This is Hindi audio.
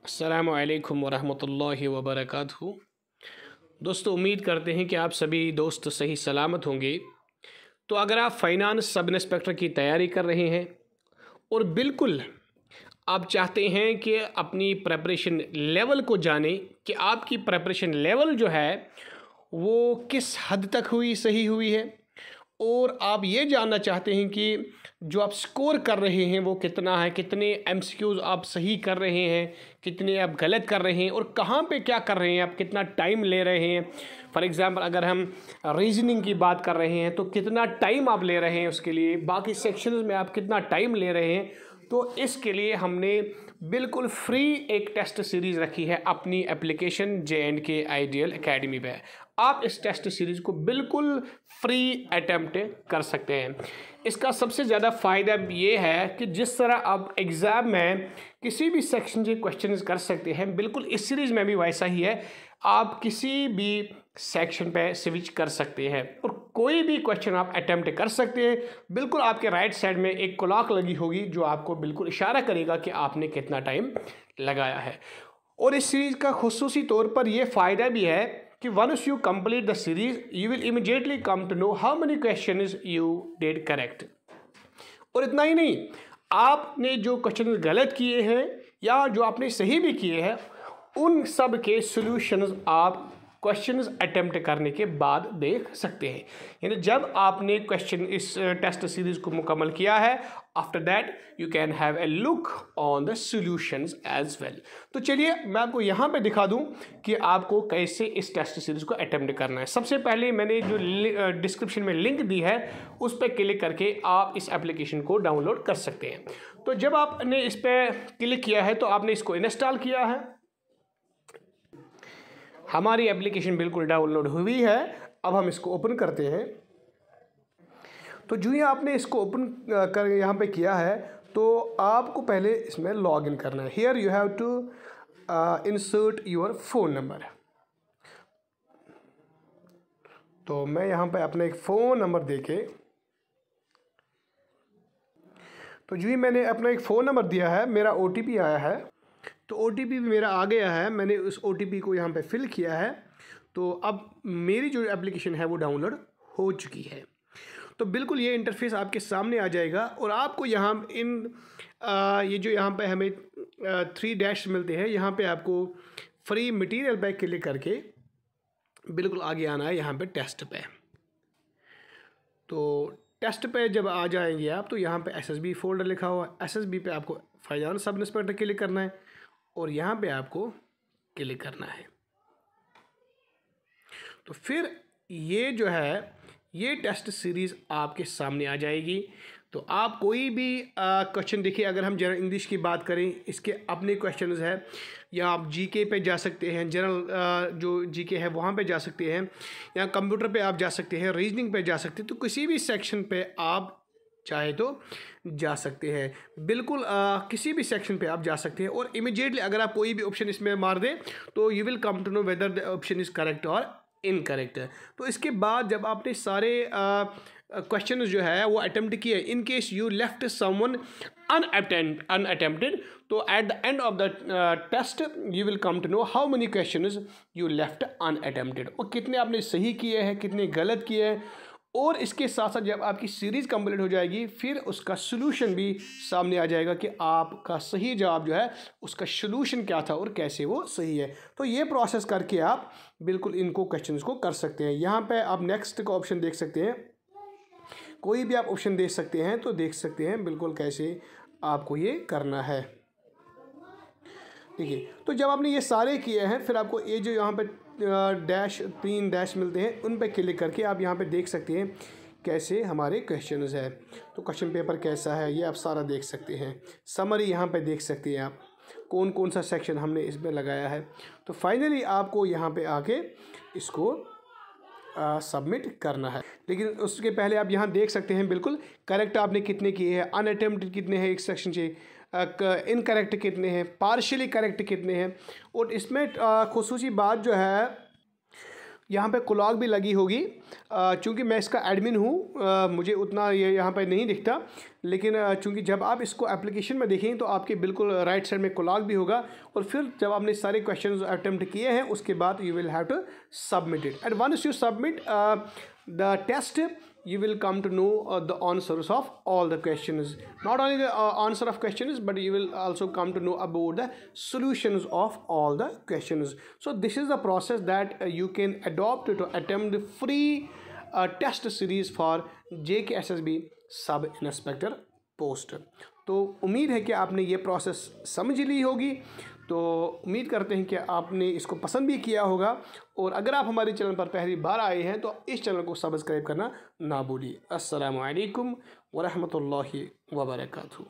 अस्सलामु अलैकुम वरहमतुल्लाहि वबरकातुहू। दोस्तों, उम्मीद करते हैं कि आप सभी दोस्त सही सलामत होंगे। तो अगर आप फ़ाइनेंस सब इंस्पेक्टर की तैयारी कर रहे हैं और बिल्कुल आप चाहते हैं कि अपनी प्रेपरेशन लेवल को जानें कि आपकी प्रेपरेशन लेवल जो है वो किस हद तक सही हुई है, और आप ये जानना चाहते हैं कि जो आप स्कोर कर रहे हैं वो कितना है, कितने एमसीक्यूज़ आप सही कर रहे हैं, कितने आप गलत कर रहे हैं और कहाँ पे क्या कर रहे हैं, आप कितना टाइम ले रहे हैं। फॉर एग्ज़ाम्पल अगर हम रीजनिंग की बात कर रहे हैं तो कितना टाइम आप ले रहे हैं उसके लिए, बाकी सेक्शंस में आप कितना टाइम ले रहे हैं। तो इसके लिए हमने बिल्कुल फ्री एक टेस्ट सीरीज़ रखी है अपनी एप्लीकेशन J&K आइडियल एकेडमी पे। आप इस टेस्ट सीरीज़ को बिल्कुल फ्री अटेम्प्ट कर सकते हैं। इसका सबसे ज़्यादा फ़ायदा ये है कि जिस तरह आप एग्ज़ाम में किसी भी सेक्शन के क्वेश्चंस कर सकते हैं, बिल्कुल इस सीरीज़ में भी वैसा ही है। आप किसी भी सेक्शन पे स्विच कर सकते हैं और कोई भी क्वेश्चन आप अटेम्प्ट कर सकते हैं। बिल्कुल आपके राइट साइड में एक क्लॉक लगी होगी जो आपको बिल्कुल इशारा करेगा कि आपने कितना टाइम लगाया है। और इस सीरीज़ का खुसूसी तौर पर यह फ़ायदा भी है कि once you complete the series you will immediately come to know how many questions you did correct. और इतना ही नहीं, आपने जो क्वेश्चन गलत किए हैं या जो आपने सही भी किए हैं उन सब के सॉल्यूशंस आप क्वेश्चंस अटेम्प्ट करने के बाद देख सकते हैं। यानी जब आपने क्वेश्चन इस टेस्ट सीरीज़ को मुकम्मल किया है, after that you can have a look on the solutions as well. तो चलिए मैं आपको यहाँ पे दिखा दूँ कि आपको कैसे इस टेस्ट सीरीज़ को अटेम्प्ट करना है। सबसे पहले मैंने जो डिस्क्रिप्शन में लिंक दी है उस पर क्लिक करके आप इस एप्लीकेशन को डाउनलोड कर सकते हैं। तो जब आपने इस पर क्लिक किया है तो आपने इसको इंस्टॉल किया है। हमारी एप्लीकेशन बिल्कुल डाउनलोड हुई है। अब हम इसको ओपन करते हैं। तो जो ही आपने इसको ओपन कर यहाँ पे किया है तो आपको पहले इसमें लॉग इन करना है। Here you have to insert your phone number. तो मैं यहाँ पे अपना एक फ़ोन नंबर देके, तो जो ही मैंने अपना एक फ़ोन नंबर दिया है, मेरा OTP आया है। तो OTP भी मेरा आ गया है, मैंने उस OTP को यहाँ पे फिल किया है। तो अब मेरी जो एप्लीकेशन है वो डाउनलोड हो चुकी है। तो बिल्कुल ये इंटरफेस आपके सामने आ जाएगा और आपको यहाँ ये जो यहाँ पे हमें 3 डैश मिलते हैं, यहाँ पे आपको फ्री मटेरियल पे क्लिक करके बिल्कुल आगे आना है यहाँ पे टेस्ट पे। तो टेस्ट पे जब आ जाएंगे आप तो यहाँ पे SSB फोल्डर लिखा हुआ है, SSB पे आपको फाइनेंस सब इंस्पेक्टर क्लिक करना है और यहाँ पे आपको क्लिक करना है। तो फिर ये जो है ये टेस्ट सीरीज़ आपके सामने आ जाएगी। तो आप कोई भी क्वेश्चन देखिए, अगर हम जनरल इंग्लिश की बात करें, इसके अपने क्वेश्चंस हैं, या आप GK पे जा सकते हैं, जनरल जो GK है वहाँ पे जा सकते हैं, या कंप्यूटर पे आप जा सकते हैं, रीजनिंग पे जा सकते हैं। तो किसी भी सेक्शन पे आप चाहे तो जा सकते हैं। बिल्कुल किसी भी सेक्शन पे आप जा सकते हैं और इमीडिएटली अगर आप कोई भी ऑप्शन इसमें मार दें तो you will come to know whether the option is correct और इनकरेक्ट। तो इसके बाद जब आपने सारे क्वेश्चन जो है वो अटेम्प्ट किए, in case you left someone unattempted, तो at the end of the test you will come to know how many questions you left unattempted, और कितने आपने सही किए हैं, कितने गलत किए हैं। और इसके साथ साथ जब आपकी सीरीज़ कंप्लीट हो जाएगी फिर उसका सॉल्यूशन भी सामने आ जाएगा कि आपका सही जवाब जो है उसका सॉल्यूशन क्या था और कैसे वो सही है। तो ये प्रोसेस करके आप बिल्कुल इनको क्वेश्चंस को कर सकते हैं। यहाँ पे आप नेक्स्ट का ऑप्शन देख सकते हैं, कोई भी आप ऑप्शन देख सकते हैं, तो देख सकते हैं बिल्कुल कैसे आपको ये करना है। ठीक है, तो जब आपने ये सारे किए हैं फिर आपको ये जो यहाँ पे 3 डैश मिलते हैं उन पे क्लिक करके आप यहाँ पे देख सकते हैं कैसे हमारे क्वेश्चंस है। तो क्वेश्चन पेपर कैसा है ये आप सारा देख सकते हैं। समरी यहाँ पे देख सकते हैं आप कौन कौन सा सेक्शन हमने इसमें लगाया है। तो फाइनली आपको यहाँ पे आके इसको सबमिट करना है। लेकिन उसके पहले आप यहाँ देख सकते हैं बिल्कुल करेक्ट आपने कितने किए हैं, अनअटेम्प्टेड कितने हैं एक सेक्शन से, इनकरेक्ट कितने हैं, पार्शियली करेक्ट कितने हैं। और इसमें खुसूसी बात जो है यहाँ पे क्लॉक भी लगी होगी। चूँकि मैं इसका एडमिन हूँ, मुझे उतना ये यहाँ पे नहीं दिखता, लेकिन चूँकि जब आप इसको एप्लीकेशन में देखेंगे तो आपके बिल्कुल राइट साइड में क्लॉक भी होगा। और फिर जब आपने सारे क्वेश्चंस अटेम्प्ट किए हैं उसके बाद you will have to submit it, and once you submit the test, you will come to know the answers of all the questions. Not only the answer of questions, but you will also come to know about the solutions of all the questions. So this is the process that you can adopt to attempt the free test series for JKSSB sub inspector post. तो उम्मीद है कि आपने ये प्रोसेस समझ ली होगी। तो उम्मीद करते हैं कि आपने इसको पसंद भी किया होगा, और अगर आप हमारे चैनल पर पहली बार आए हैं तो इस चैनल को सब्सक्राइब करना ना भूलिए। अस्सलामु अलैकुम व रहमतुल्लाहि व बरकातहू।